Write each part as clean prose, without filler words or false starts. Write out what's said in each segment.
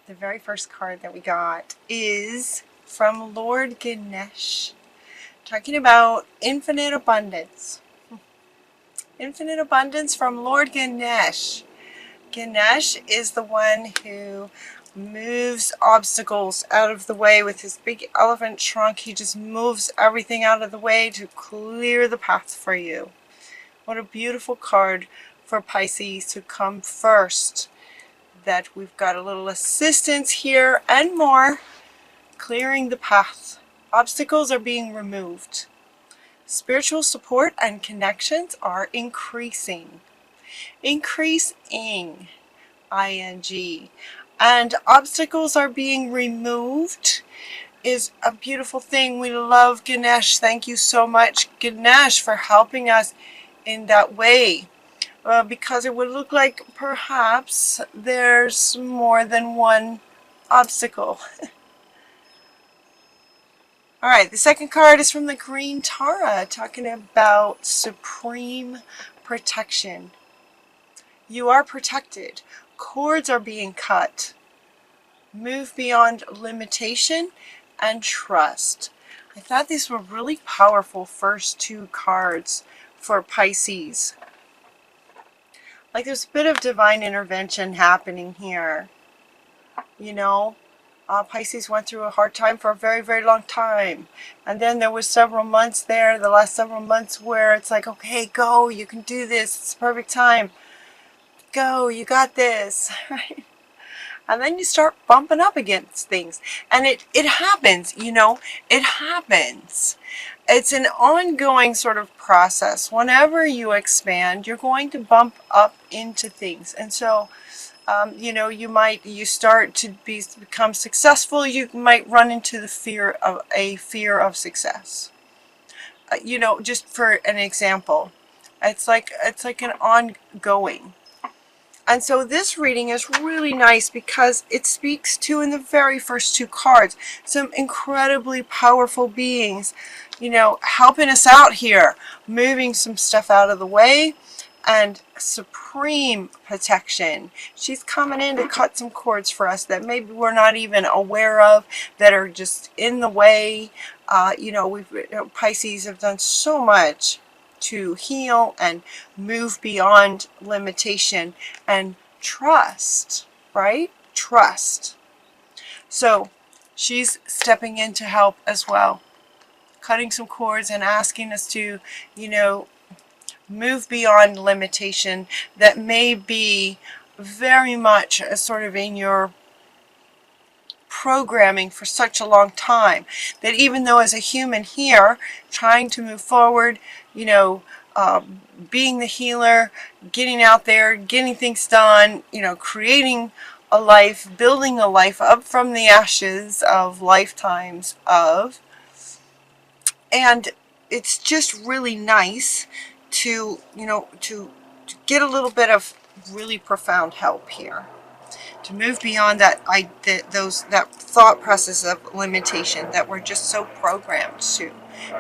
The very first card that we got is from Lord Ganesh, talking about infinite abundance. Infinite abundance from Lord Ganesh. Ganesh is the one who moves obstacles out of the way with his big elephant trunk. He just moves everything out of the way to clear the path for you. What a beautiful card for Pisces to come first. That we've got a little assistance here and more, clearing the path. Obstacles are being removed. Spiritual support and connections are increasing. Increasing, ing. And obstacles are being removed is a beautiful thing. We love Ganesh. Thank you so much, Ganesh, for helping us in that way. Because it would look like perhaps there's more than one obstacle. Alright, the second card is from the Green Tara, talking about supreme protection. You are protected. Cords are being cut. Move beyond limitation and trust. I thought these were really powerful first two cards for Pisces. Like there's a bit of divine intervention happening here. You know, Pisces went through a hard time for a very, very long time. And then there was several months there, the last several months, where it's like, okay, go, you can do this. It's the perfect time. Go, you got this. Right? And then you start bumping up against things. And it happens, you know, it happens. It's an ongoing sort of process. Whenever you expand, you're going to bump up into things. And so, you know, you start to become successful, you might run into the fear of success. You know, just for an example, it's like an ongoing. And so this reading is really nice because it speaks to, in the very first two cards, some incredibly powerful beings, you know, helping us out here, moving some stuff out of the way, and supreme protection. She's coming in to cut some cords for us that maybe we're not even aware of, that are just in the way. You know, Pisces have done so much to heal and move beyond limitation and trust, right? Trust. So she's stepping in to help as well, cutting some cords and asking us to, you know, move beyond limitation that may be very much sort of in your programming for such a long time, that even though as a human here trying to move forward, you know, being the healer, getting out there, getting things done, you know, creating a life, building a life up from the ashes of lifetimes of, and it's just really nice to, you know, to get a little bit of really profound help here, to move beyond that thought process of limitation that we're just so programmed to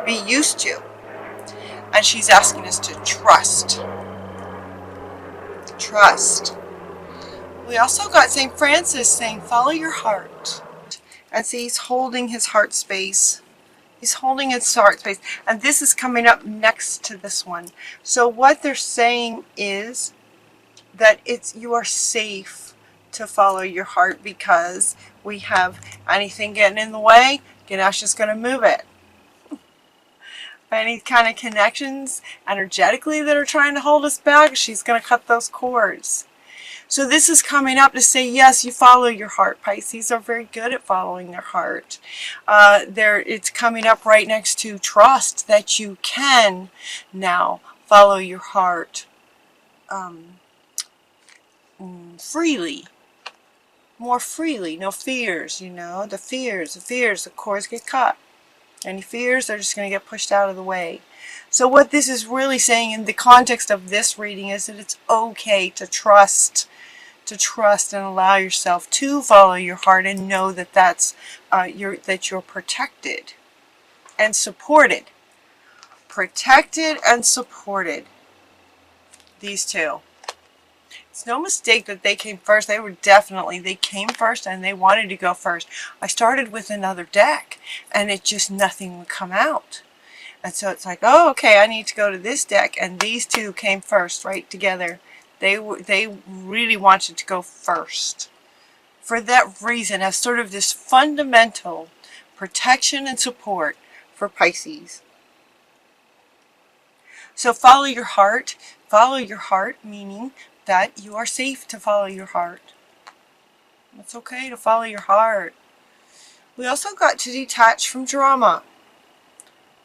be used to. And she's asking us to trust. Trust. We also got St. Francis saying, follow your heart. And see, he's holding his heart space. He's holding his heart space. And this is coming up next to this one. So what they're saying is that you are safe to follow your heart, because we have anything getting in the way, Ganesh is going to move it. Any kind of connections energetically that are trying to hold us back, she's going to cut those cords. So this is coming up to say, yes, you follow your heart. Pisces are very good at following their heart. It's coming up right next to trust, that you can now follow your heart freely. More freely. No fears, you know. The fears, the cords get cut. Any fears, they're just going to get pushed out of the way. So what this is really saying in the context of this reading is that it's okay to trust and allow yourself to follow your heart, and know that that you're protected and supported. Protected and supported. These two. It's no mistake that they came first. They came first and they wanted to go first. I started with another deck and it just, nothing would come out. And so it's like, oh, okay, I need to go to this deck. And these two came first, right together. They really wanted to go first. For that reason, as sort of this fundamental protection and support for Pisces. So follow your heart. Follow your heart, meaning that you are safe to follow your heart. It's okay to follow your heart. We also got to detach from drama.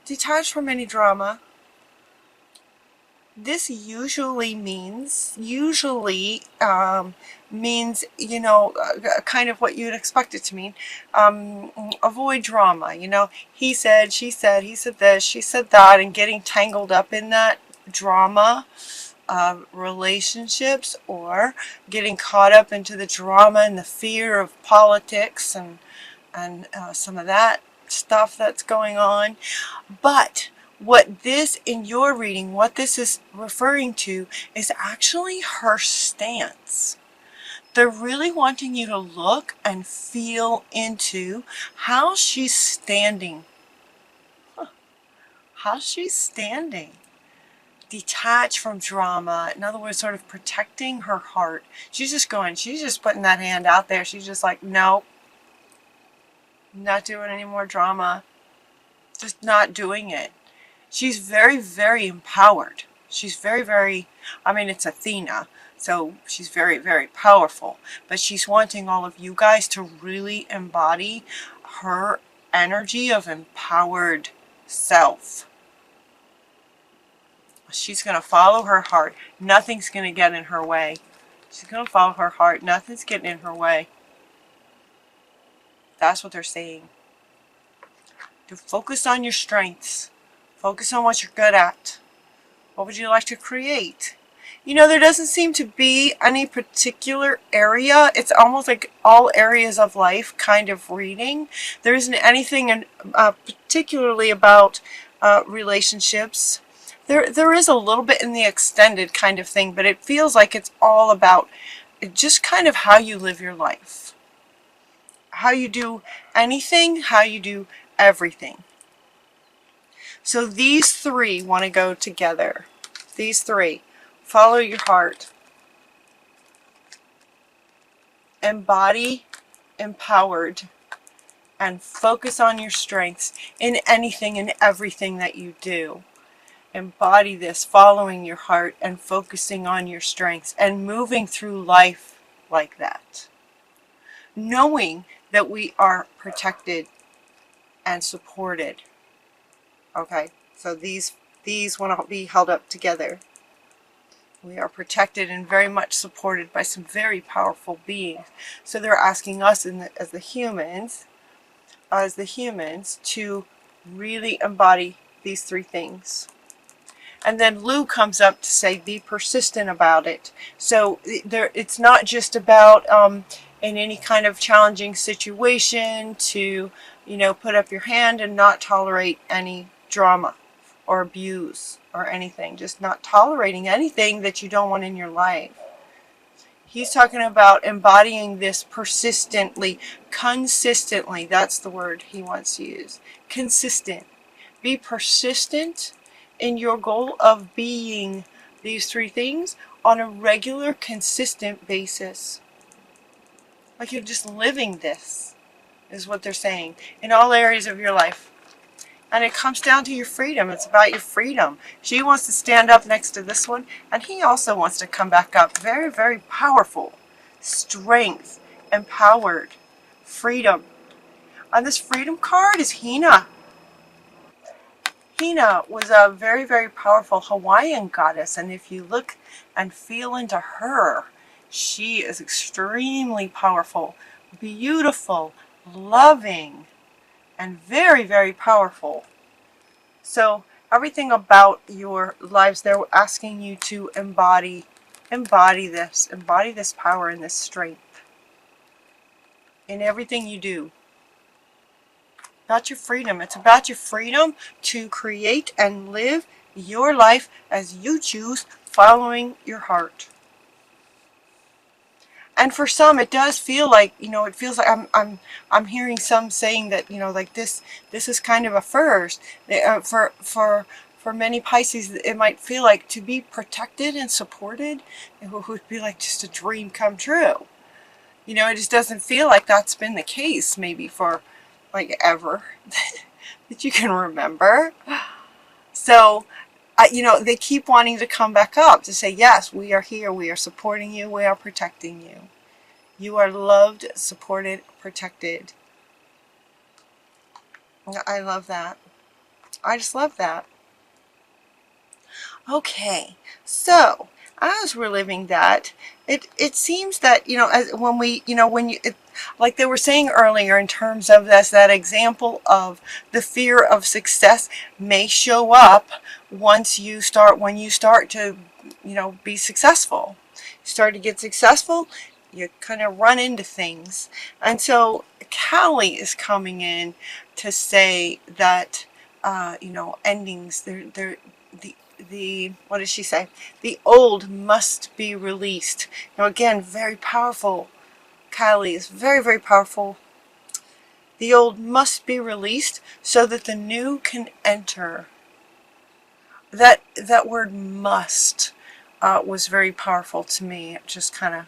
Detach from any drama. This usually means, you know, kind of what you'd expect it to mean. Avoid drama, you know. He said, she said, he said this, she said that, and getting tangled up in that drama of relationships, or getting caught up into the drama and the fear of politics and some of that stuff that's going on. But what this, in your reading, what this is referring to is actually her stance. They're really wanting you to look and feel into how she's standing. How she's standing. Detach from drama. In other words, sort of protecting her heart. She's just putting that hand out there. She's just like, no, not doing any more drama. Just not doing it. She's very, very empowered. She's very, very, I mean, it's Athena, so she's very, very powerful. But she's wanting all of you guys to really embody her energy of empowered self. She's going to follow her heart. Nothing's going to get in her way. She's going to follow her heart. Nothing's getting in her way. That's what they're saying. To focus on your strengths. Focus on what you're good at. What would you like to create? You know, there doesn't seem to be any particular area. It's almost like all areas of life kind of reading. There isn't anything particularly about relationships. There is a little bit in the extended kind of thing, but it feels like it's all about just kind of how you live your life. How you do anything, how you do everything. So these three want to go together. These three. Follow your heart. Embody empowered. And focus on your strengths in anything and everything that you do. Embody this, following your heart and focusing on your strengths and moving through life like that. Knowing that we are protected and supported. Okay, so these want to be held up together. We are protected and very much supported by some very powerful beings. So they're asking us as the humans, to really embody these three things. And then Lou comes up to say, be persistent about it. So it's not just about in any kind of challenging situation to, you know, put up your hand and not tolerate any drama or abuse or anything. Just not tolerating anything that you don't want in your life. He's talking about embodying this persistently, consistently. That's the word he wants to use. Consistent. Be persistent in your goal of being these three things on a regular, consistent basis. Like you're just living this, is what they're saying, in all areas of your life. And it comes down to your freedom. It's about your freedom. She wants to stand up next to this one, and he also wants to come back up. Very, very powerful. Strength, empowered, freedom. On this freedom card is Hina. Hina was a very, very powerful Hawaiian goddess, and if you look and feel into her, she is extremely powerful, beautiful, loving, and very, very powerful. So everything about your lives, they're asking you to embody this power and this strength in everything you do. About your freedom. It's about your freedom to create and live your life as you choose, following your heart. And for some, it does feel like, you know, it feels like I'm hearing some saying that, you know, like this is kind of a first. For many Pisces, it might feel like to be protected and supported, it would be like just a dream come true. You know, it just doesn't feel like that's been the case maybe for like ever that you can remember. So, you know, they keep wanting to come back up to say, yes, we are here, we are supporting you, we are protecting you. You are loved, supported, protected. I love that. I just love that. Okay, so as we're living that, it seems that, you know, as when we, you know, when you, like they were saying earlier, in terms of this, that example of the fear of success may show up when you start to, you know, be successful. You start to get successful, you kind of run into things. And so Callie is coming in to say that, you know, endings, the what does she say? The old must be released. Now again, very powerful. Kylie is very, very powerful. The old must be released so that the new can enter. That word must was very powerful to me. It just kind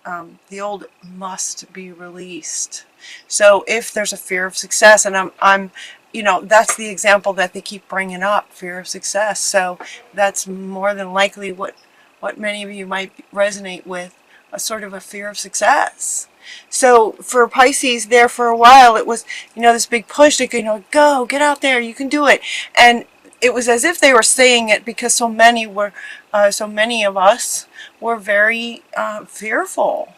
of, the old must be released. So if there's a fear of success, and I'm you know, that's the example that they keep bringing up, fear of success. So that's more than likely what many of you might resonate with, a sort of a fear of success. So for Pisces, there for a while, it was, you know, this big push to, you know, go, get out there, you can do it. And it was as if they were saying it because so many of us were very fearful.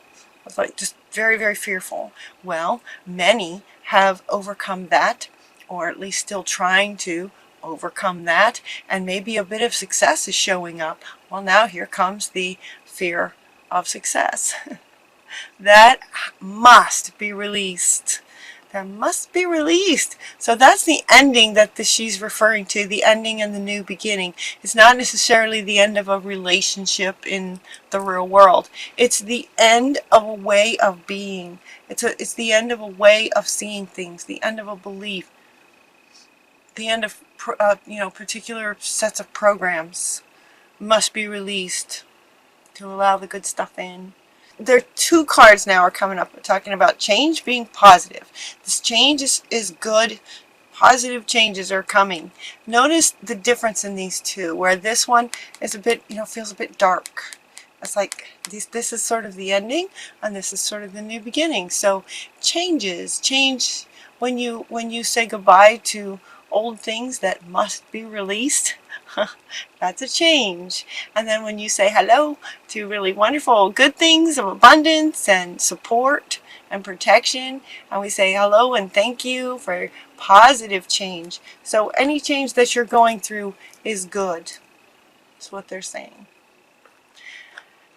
It's like just very, very fearful. Well, many have overcome that, or at least still trying to overcome that, and maybe a bit of success is showing up. Well, now here comes the fear of success. That must be released. That must be released. So that's the ending that she's referring to, the ending and the new beginning. It's not necessarily the end of a relationship in the real world. It's the end of a way of being. It's the end of a way of seeing things, the end of a belief, the end of you know, particular sets of programs must be released to allow the good stuff in. There are two cards now are coming up talking about change being positive. This change is good. Positive changes are coming. Notice the difference in these two, where this one is a bit, you know, feels a bit dark. It's like this is sort of the ending, and this is sort of the new beginning. So change when you say goodbye to old things that must be released. That's a change. And then when you say hello to really wonderful good things of abundance and support and protection, and we say hello and thank you for positive change. So any change that you're going through is good. That's what they're saying.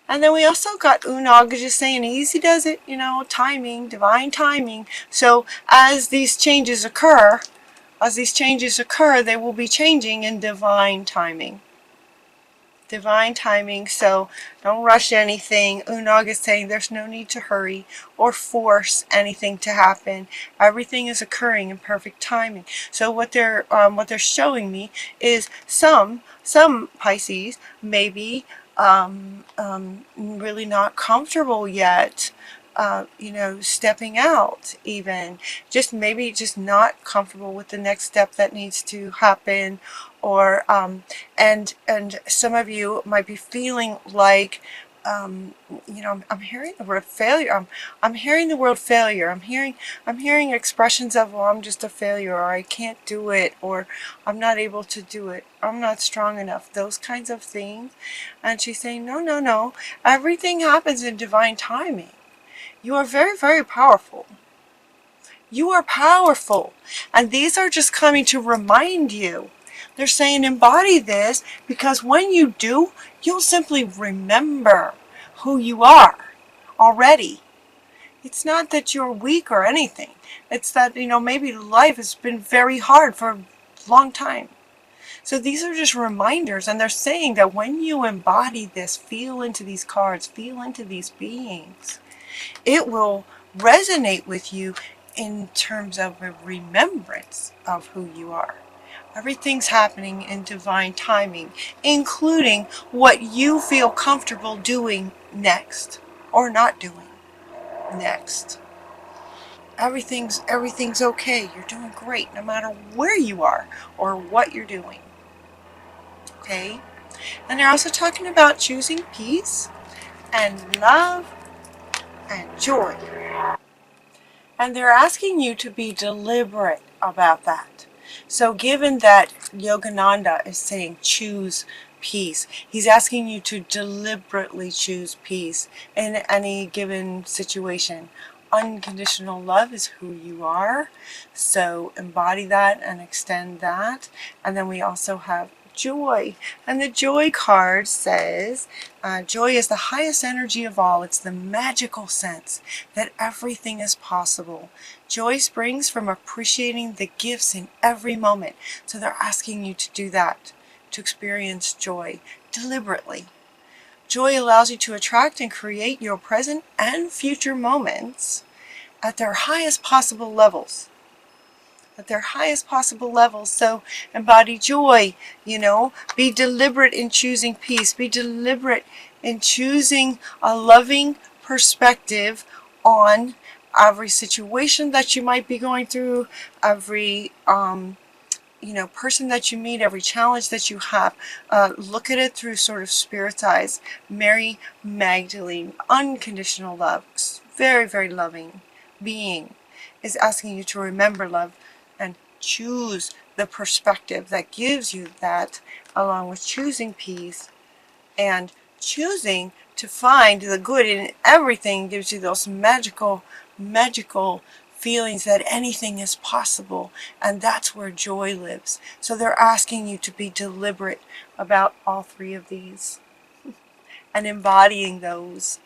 And then we also got Unag just saying easy does it, you know, timing, divine timing. So as these changes occur, they will be changing in divine timing. Divine timing, so don't rush anything. Unag is saying there's no need to hurry or force anything to happen. Everything is occurring in perfect timing. So what they're showing me is some Pisces may be really not comfortable yet. You know, stepping out, even maybe just not comfortable with the next step that needs to happen, or and some of you might be feeling like, you know, I'm hearing the word failure. I'm hearing the word failure. I'm hearing expressions of, well, I'm just a failure, or I can't do it, or I'm not able to do it, I'm not strong enough, those kinds of things. And she's saying, no, no, no, everything happens in divine timing. You are very, very powerful. You are powerful. And these are just coming to remind you. They're saying embody this, because when you do, you'll simply remember who you are already. It's not that you're weak or anything. It's that, you know, maybe life has been very hard for a long time. So these are just reminders, and they're saying that when you embody this, feel into these cards, feel into these beings, it will resonate with you in terms of a remembrance of who you are. Everything's happening in divine timing, including what you feel comfortable doing next or not doing next. Everything's okay. You're doing great no matter where you are or what you're doing. Okay? And they're also talking about choosing peace and love and joy. And they're asking you to be deliberate about that. So given that Yogananda is saying choose peace, he's asking you to deliberately choose peace in any given situation. Unconditional love is who you are, so embody that and extend that. And then we also have joy, and the joy card says joy is the highest energy of all. It's the magical sense that everything is possible. Joy springs from appreciating the gifts in every moment. So they're asking you to do that, to experience joy deliberately. Joy allows you to attract and create your present and future moments at their highest possible levels. At their highest possible levels. So embody joy, be deliberate in choosing peace. Be deliberate in choosing a loving perspective on every situation that you might be going through, every person that you meet, every challenge that you have. Look at it through sort of spirit's eyes. Mary Magdalene, unconditional love, very, very loving being, is asking you to remember love and choose the perspective that gives you that, along with choosing peace and choosing to find the good in everything. Gives you those magical feelings that anything is possible, and that's where joy lives. So they're asking you to be deliberate about all three of these and embodying those.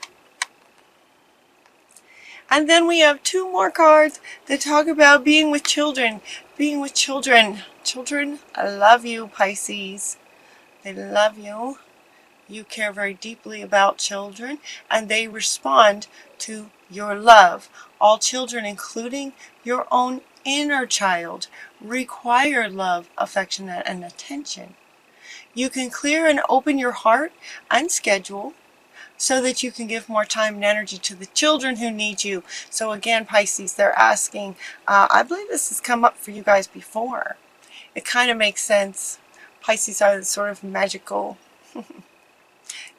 And then we have two more cards that talk about being with children. Being with children. Children love you, Pisces. They love you. You care very deeply about children, and they respond to your love. All children, including your own inner child, require love, affection, and attention. You can clear and open your heart and schedule so that you can give more time and energy to the children who need you. So again, Pisces, they're asking, I believe this has come up for you guys before. It kind of makes sense. Pisces are sort of magical.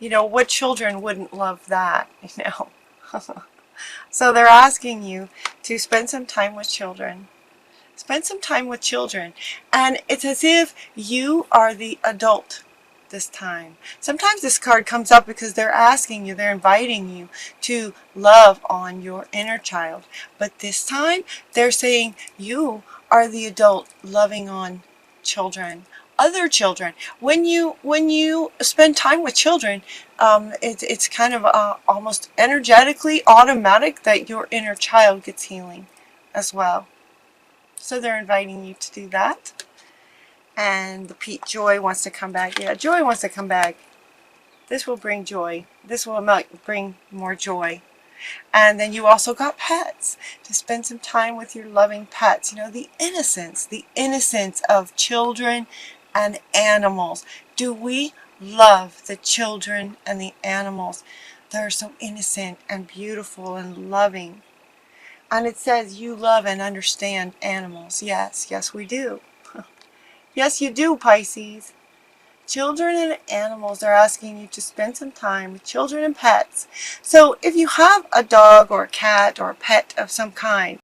What children wouldn't love that, So they're asking you to spend some time with children. Spend some time with children. And it's as if you are the adult this time. Sometimes this card comes up because they're asking you, they're inviting you to love on your inner child. But this time, they're saying you are the adult loving on children, other children. When you spend time with children, it's kind of almost energetically automatic that your inner child gets healing as well. So they're inviting you to do that. And the joy wants to come back. Yeah, joy wants to come back. This will bring joy. This will bring more joy. And then you also got pets, to spend some time with your loving pets. The innocence of children and animals. Do we love the children and the animals that are so innocent and beautiful and loving? And it says you love and understand animals. Yes, we do. Yes, you do, Pisces. Children and animals are asking you to spend some time with children and pets. So if you have a dog or a cat or a pet of some kind,